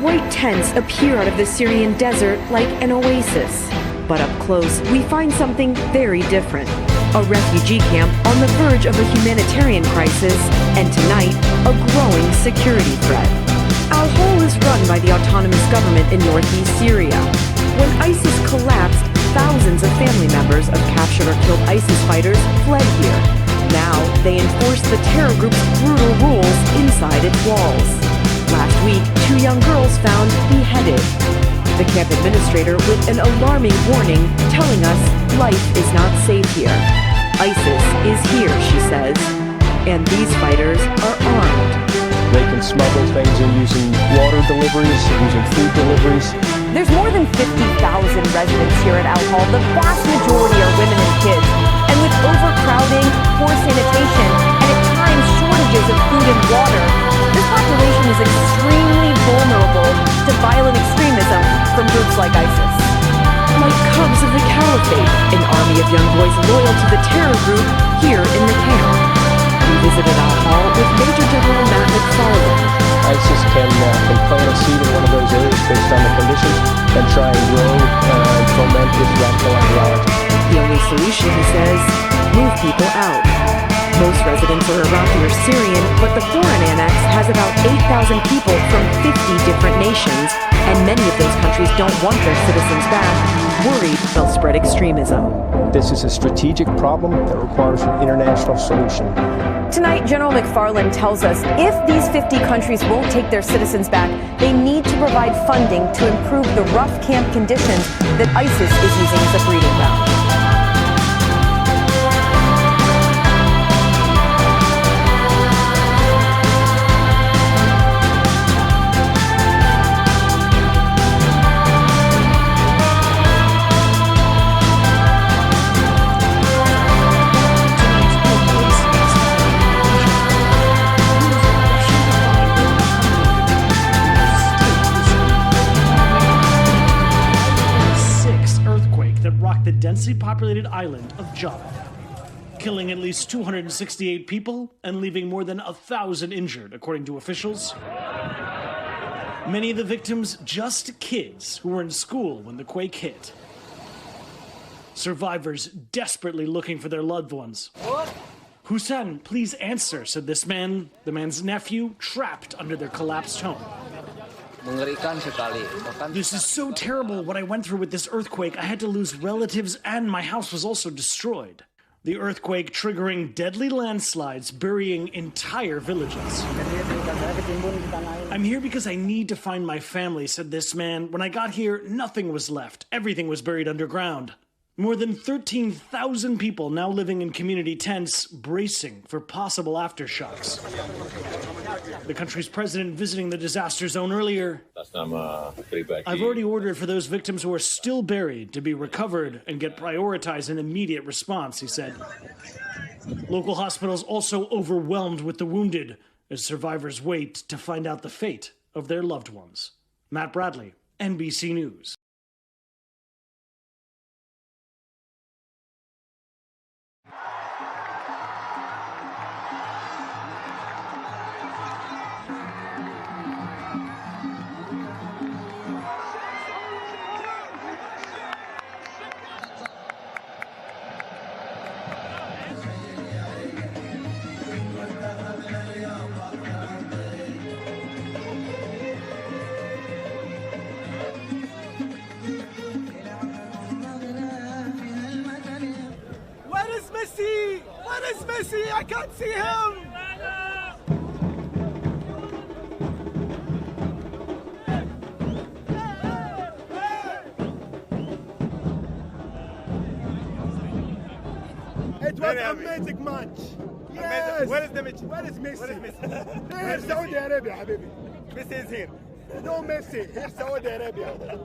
white tents appear out of the Syrian desert like an oasis. But up close, we find something very different. A refugee camp on the verge of a humanitarian crisis, and tonight, a growing security threat. Al-Hol is run by the autonomous government in northeast Syria. When ISIS collapsed, thousands of family members of captured or killed ISIS fighters fled here. Now, they enforce the terror group's brutal rules inside its walls. Last week, 2 young girls found beheaded. The camp administrator with an alarming warning telling us life is not safe here. ISIS is here, she says, and these fighters are armed. They can smuggle things in using water deliveries, using food deliveries. There's more than 50,000 residents here at Al-Hol. The vast majority are women and kids. And with overcrowding, poor sanitation, and at times shortages of food and water, this population is extremely vulnerable to violent extremism from groups like ISIS. Like cubs of the caliphate, an army of young boys loyal to the terror group here in the camp. We visited Al-Hol with Major General McFarland. ISIS can plant a seed in one of those areas based on the conditions and try and grow and foment this radical ideology. The only solution, he says, move people out. Most residents are Iraqi or Syrian, but the foreign annex has about 8,000 people from 50 different nations, and many of those countries don't want their citizens back, worried they'll spread extremism. This is a strategic problem that requires an international solution. Tonight, General McFarland tells us if these 50 countries won't take their citizens back, they need to provide funding to improve the rough camp conditions that ISIS is using as a breeding ground. The densely populated island of Java, killing at least 268 people and leaving more than 1,000 injured, according to officials. Many of the victims just kids who were in school when the quake hit. Survivors desperately looking for their loved ones. Hussein, please answer, said this man, the man's nephew, trapped under their collapsed home. This is so terrible what I went through with this earthquake. I had to lose relatives and my house was also destroyed. The earthquake triggering deadly landslides, burying entire villages. I'm here because I need to find my family, said this man. When I got here, nothing was left. Everything was buried underground. More than 13,000 people now living in community tents, bracing for possible aftershocks. The country's president visiting the disaster zone earlier. I've already ordered for those victims who are still buried to be recovered and get prioritized in immediate response, he said. Local hospitals also overwhelmed with the wounded as survivors wait to find out the fate of their loved ones. Matt Bradley, NBC News. Where is Messi? I can't see him! It was an amazing match. Yes. Where is the match? Where is Messi? Where is Messi? Here, Saudi Arabia, habibi. Messi is here. No Messi. Here, Saudi Arabia.